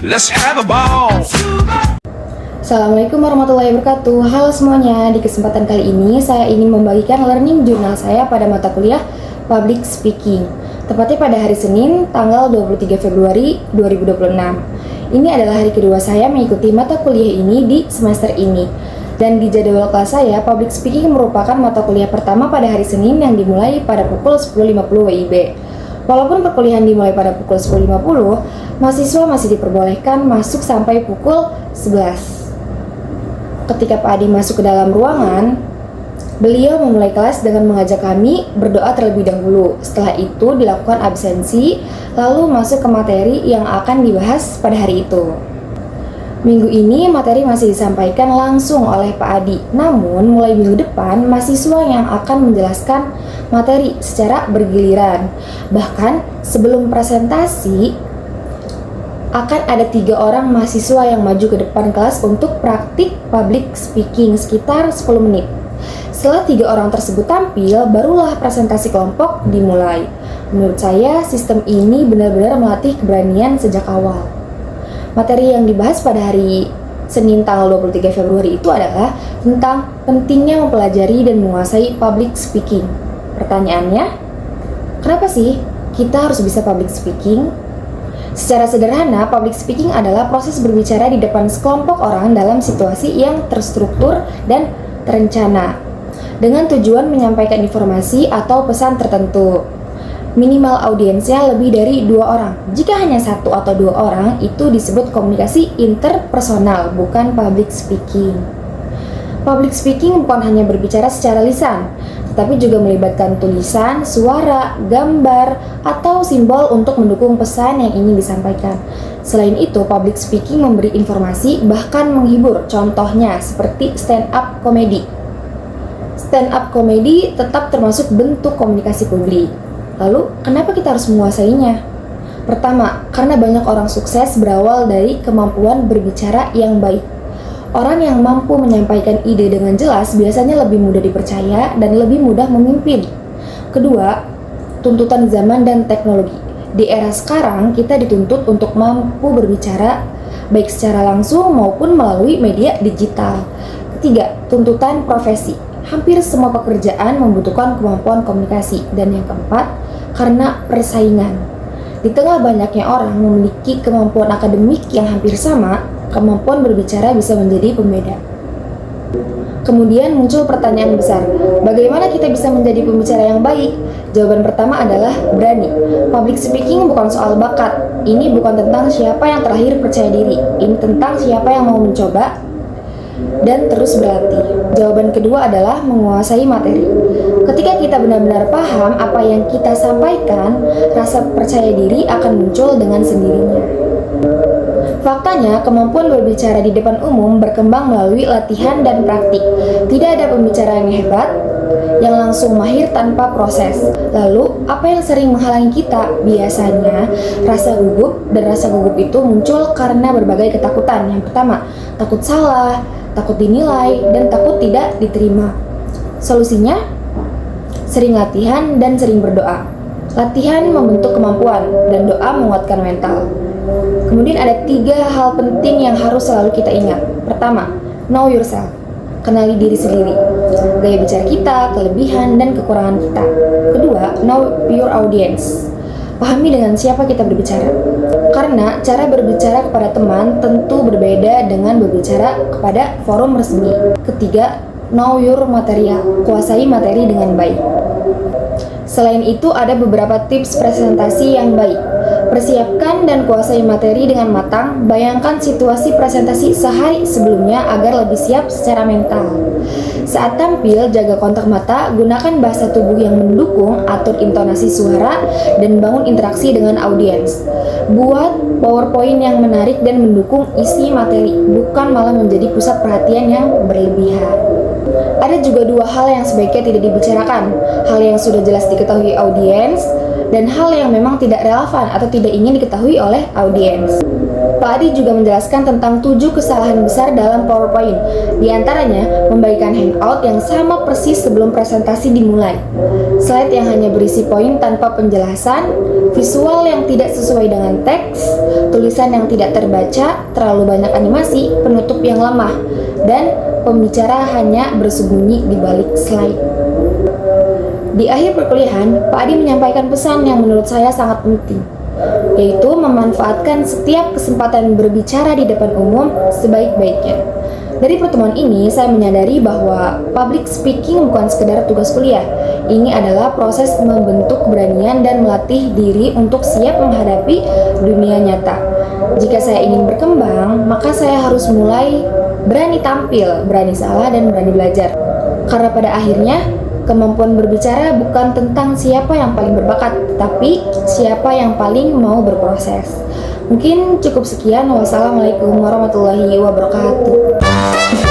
Let's have a ball. Assalamualaikum warahmatullahi wabarakatuh. Halo semuanya, di kesempatan kali ini saya ingin membagikan learning journal saya pada mata kuliah Public Speaking, tepatnya pada hari Senin, tanggal 23 Februari 2026. Ini adalah hari kedua saya mengikuti mata kuliah ini di semester ini. Dan di jadwal kelas saya, Public Speaking merupakan mata kuliah pertama pada hari Senin yang dimulai pada pukul 10.50 WIB. Walaupun perkuliahan dimulai pada pukul 10.50, mahasiswa masih diperbolehkan masuk sampai pukul 11. Ketika Pak Adi masuk ke dalam ruangan, beliau memulai kelas dengan mengajak kami berdoa terlebih dahulu. Setelah itu dilakukan absensi, lalu masuk ke materi yang akan dibahas pada hari itu. Minggu ini materi masih disampaikan langsung oleh Pak Adi. Namun mulai minggu depan mahasiswa yang akan menjelaskan materi secara bergiliran. Bahkan sebelum presentasi akan ada 3 orang mahasiswa yang maju ke depan kelas untuk praktik public speaking sekitar 10 menit. Setelah 3 orang tersebut tampil, barulah presentasi kelompok dimulai. Menurut saya, sistem ini benar-benar melatih keberanian sejak awal. Materi yang dibahas pada hari Senin tanggal 23 Februari itu adalah tentang pentingnya mempelajari dan menguasai public speaking. Pertanyaannya, kenapa sih kita harus bisa public speaking? Secara sederhana, public speaking adalah proses berbicara di depan sekelompok orang dalam situasi yang terstruktur dan terencana, dengan tujuan menyampaikan informasi atau pesan tertentu. Minimal audiensnya lebih dari 2 orang. Jika hanya 1 atau 2 orang, itu disebut komunikasi interpersonal, bukan public speaking. Public speaking bukan hanya berbicara secara lisan, tetapi juga melibatkan tulisan, suara, gambar, atau simbol untuk mendukung pesan yang ingin disampaikan. Selain itu, public speaking memberi informasi, bahkan menghibur. Contohnya seperti stand up comedy. Stand up comedy tetap termasuk bentuk komunikasi publik. Lalu, kenapa kita harus menguasainya? Pertama, karena banyak orang sukses berawal dari kemampuan berbicara yang baik. Orang yang mampu menyampaikan ide dengan jelas biasanya lebih mudah dipercaya dan lebih mudah memimpin. Kedua, tuntutan zaman dan teknologi. Di era sekarang, kita dituntut untuk mampu berbicara baik secara langsung maupun melalui media digital. Ketiga, tuntutan profesi. Hampir semua pekerjaan membutuhkan kemampuan komunikasi. Dan yang keempat, karena persaingan. Di tengah banyaknya orang memiliki kemampuan akademik yang hampir sama, kemampuan berbicara bisa menjadi pembeda. Kemudian muncul pertanyaan besar, bagaimana kita bisa menjadi pembicara yang baik? Jawaban pertama adalah berani. Public speaking bukan soal bakat. Ini bukan tentang siapa yang terlahir percaya diri. Ini tentang siapa yang mau mencoba dan terus berlatih. Jawaban kedua adalah menguasai materi. Ketika kita benar-benar paham apa yang kita sampaikan, rasa percaya diri akan muncul dengan sendirinya. Faktanya, kemampuan berbicara di depan umum berkembang melalui latihan dan praktik. Tidak ada pembicara yang hebat yang langsung mahir tanpa proses. Lalu, apa yang sering menghalangi kita? Biasanya, rasa gugup, dan rasa gugup itu muncul karena berbagai ketakutan. Yang pertama, takut salah, takut dinilai, dan takut tidak diterima. Solusinya, sering latihan dan sering berdoa. Latihan membentuk kemampuan, dan doa menguatkan mental. Kemudian ada 3 hal penting yang harus selalu kita ingat. Pertama, know yourself. Kenali diri sendiri, gaya bicara kita, kelebihan, dan kekurangan kita. Kedua, know your audience. Pahami dengan siapa kita berbicara. Karena cara berbicara kepada teman tentu berbeda dengan berbicara kepada forum resmi. Ketiga, know your material. Kuasai materi dengan baik. Selain itu, ada beberapa tips presentasi yang baik. Persiapkan dan kuasai materi dengan matang. Bayangkan situasi presentasi sehari sebelumnya agar lebih siap secara mental. Saat tampil, jaga kontak mata, gunakan bahasa tubuh yang mendukung, atur intonasi suara, dan bangun interaksi dengan audiens. Buat PowerPoint yang menarik dan mendukung isi materi, bukan malah menjadi pusat perhatian yang berlebihan. Ada juga 2 hal yang sebaiknya tidak dibicarakan. Hal yang sudah jelas diketahui audiens, dan hal yang memang tidak relevan atau tidak ingin diketahui oleh audiens. Pak Adi juga menjelaskan tentang 7 kesalahan besar dalam PowerPoint. Di antaranya, membagikan handout yang sama persis sebelum presentasi dimulai. slide yang hanya berisi poin tanpa penjelasan, visual yang tidak sesuai dengan teks, tulisan yang tidak terbaca, terlalu banyak animasi, penutup yang lemah, dan pembicara hanya bersembunyi di balik slide. Di akhir perkuliahan, Pak Adi menyampaikan pesan yang menurut saya sangat penting, yaitu memanfaatkan setiap kesempatan berbicara di depan umum sebaik-baiknya. Dari pertemuan ini, saya menyadari bahwa public speaking bukan sekedar tugas kuliah. Ini adalah proses membentuk keberanian dan melatih diri untuk siap menghadapi dunia nyata. Jika saya ingin berkembang, maka saya harus mulai berani tampil, berani salah, dan berani belajar. Karena pada akhirnya, kemampuan berbicara bukan tentang siapa yang paling berbakat, tapi siapa yang paling mau berproses. Mungkin cukup sekian. Wassalamualaikum warahmatullahi wabarakatuh.